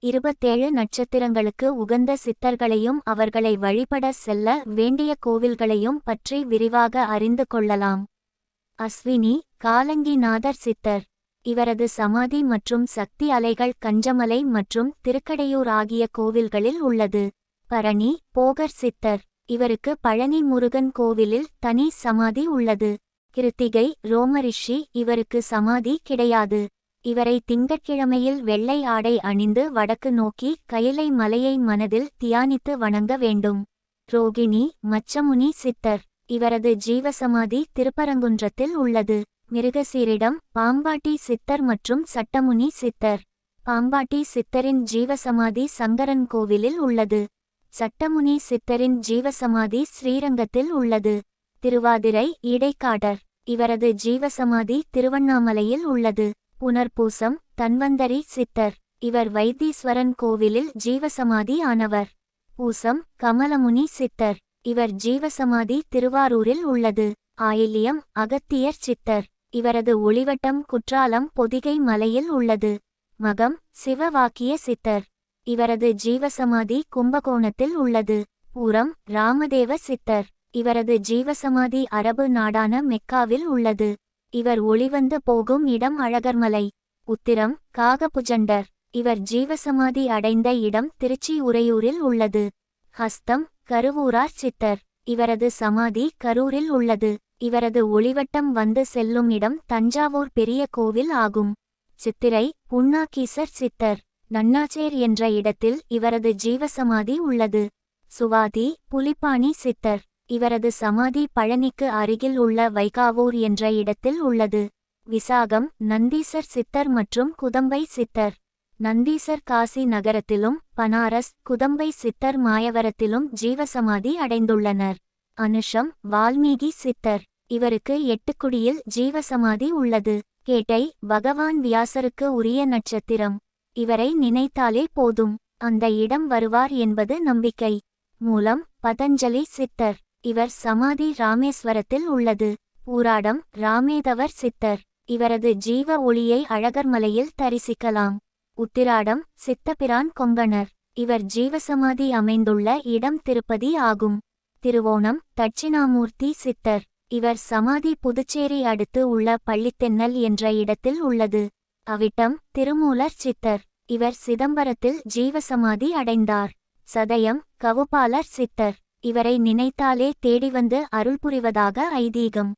27 நட்சத்திரங்களுக்கு உகந்த சித்தர்களையும் அவர்களை வழிபட செல்ல வேண்டிய கோவில்களையும் பற்றி விரிவாக அறிந்து கொள்ளலாம். அஸ்வினி காலங்கிநாதர் சித்தர். இவரது சமாதி மற்றும் சக்தி அலைகள் கஞ்சமலை மற்றும் திருக்கடையூர் ஆகிய கோவில்களில் உள்ளது. பரணி போகர் சித்தர். இவருக்கு பழனி முருகன் கோவிலில் தனி சமாதி உள்ளது. கிருத்திகை ரோமரிஷி. இவருக்கு சமாதி கிடையாது. இவரை திங்கட்கிழமையில் வெள்ளை ஆடை அணிந்து வடக்கு நோக்கி கயிலை மலையை மனதில் தியானித்து வணங்க வேண்டும். ரோகிணி மச்சமுனி சித்தர். இவரது ஜீவசமாதி திருப்பரங்குன்றத்தில் உள்ளது. மிருகசீரிடம் பாம்பாட்டி சித்தர் மற்றும் சட்டமுனி சித்தர். பாம்பாட்டி சித்தரின் ஜீவசமாதி சங்கரன் கோவிலில் உள்ளது. சட்டமுனி சித்தரின் ஜீவசமாதி ஸ்ரீரங்கத்தில் உள்ளது. திருவாதிரை இடைக்காடர். இவரது ஜீவசமாதி திருவண்ணாமலையில் உள்ளது. புனர்பூசம் தன்வந்தரி சித்தர். இவர் வைத்தீஸ்வரன் கோவிலில் ஜீவசமாதி ஆனவர். பூசம் கமலமுனி சித்தர். இவர் ஜீவசமாதி திருவாரூரில் உள்ளது. ஆயில்யம் அகத்தியர் சித்தர். இவரது ஒளிவட்டம் குற்றாலம் பொதிகை மலையில் உள்ளது. மகம் சிவவாக்கிய சித்தர். இவரது ஜீவசமாதி கும்பகோணத்தில் உள்ளது. பூரம் ராமதேவ சித்தர். இவரது ஜீவசமாதி அரபு நாடான மெக்காவில் உள்ளது. இவர் ஒளிவந்து போகும் இடம் அழகர்மலை. உத்திரம் காகபுஜண்டர். இவர் ஜீவசமாதி அடைந்த இடம் திருச்சி உறையூரில் உள்ளது. ஹஸ்தம் கருவூரார் சித்தர். இவரது சமாதி கரூரில் உள்ளது. இவரது ஒளிவட்டம் வந்து செல்லும் இடம் தஞ்சாவூர் பெரிய கோவில் ஆகும். சித்திரை புன்னாக்கீசர் சித்தர். நன்னாச்சேர் என்ற இடத்தில் இவரது ஜீவசமாதி உள்ளது. சுவாதி புலிப்பாணி சித்தர். இவரது சமாதி பழனிக்கு அருகில் உள்ள வைகாவூர் என்ற இடத்தில் உள்ளது. விசாகம் நந்தீசர் சித்தர் மற்றும் குதம்பை சித்தர். நந்தீசர் காசி நகரத்திலும் பனாரஸ் குதம்பை சித்தர் மாயவரத்திலும் ஜீவசமாதி அடைந்துள்ளனர். அனுஷம் வால்மீகி சித்தர். இவருக்கு எட்டுக்குடியில் ஜீவசமாதி உள்ளது. கேட்டை பகவான் வியாசருக்கு உரிய நட்சத்திரம். இவரை நினைத்தாலே போதும், அந்த இடம் வருவார் என்பது நம்பிக்கை. மூலம் பதஞ்சலி சித்தர். இவர் சமாதி ராமேஸ்வரத்தில் உள்ளது. பூராடம் ராமேதவர் சித்தர். இவரது ஜீவ ஒளியை அழகர்மலையில் தரிசிக்கலாம். உத்திராடம் சித்தபிரான் கொங்கணர். இவர் ஜீவசமாதி அமைந்துள்ள இடம் திருப்பதி ஆகும். திருவோணம் தட்சிணாமூர்த்தி சித்தர். இவர் சமாதி புதுச்சேரி அடுத்து உள்ள பள்ளித்தென்னல் என்ற இடத்தில் உள்ளது. அவிட்டம் திருமூலர் சித்தர். இவர் சிதம்பரத்தில் ஜீவசமாதி அடைந்தார். சதயம் கவுபாலர் சித்தர். இவரை நினைத்தாலே தேடிவந்து அருள் புரிவதாக ஐதீகம்.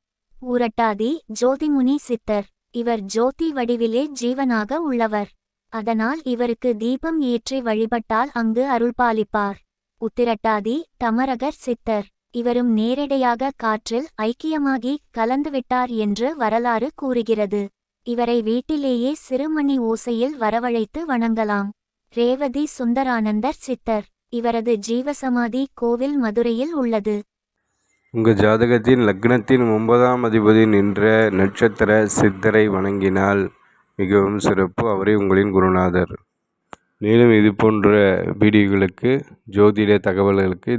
ஊரட்டாதி ஜோதிமுனி சித்தர். இவர் ஜோதி வடிவிலே ஜீவனாக உள்ளவர். அதனால் இவருக்கு தீபம் ஏற்றி வழிபட்டால் அங்கு அருள்பாலிப்பார். உத்திரட்டாதி தமரகர் சித்தர். இவரும் நேரடியாக காற்றில் ஐக்கியமாகி கலந்துவிட்டார் என்று வரலாறு கூறுகிறது. இவரை வீட்டிலேயே சிறுமணி ஓசையில் வரவழைத்து வணங்கலாம். ரேவதி சுந்தரானந்தர் சித்தர். இவரது ஜீவசமாதி கோவில் மதுரையில் உள்ளது. உங்கள் ஜாதகத்தின் லக்னத்தின் 9ஆம் அதிபதி நின்ற நட்சத்திர சித்தரை வணங்கினால் மிகவும் சிறப்பு. அவரே உங்களின் குருநாதர். மேலும் இது போன்ற வீடியோகளுக்கு ஜோதிட தகவல்களுக்கு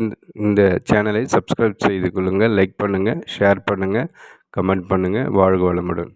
இந்த சேனலை சப்ஸ்கிரைப் செய்து கொள்ளுங்கள். லைக் பண்ணுங்கள், ஷேர் பண்ணுங்கள், கமெண்ட் பண்ணுங்கள். வாழ்க வளமுடன்.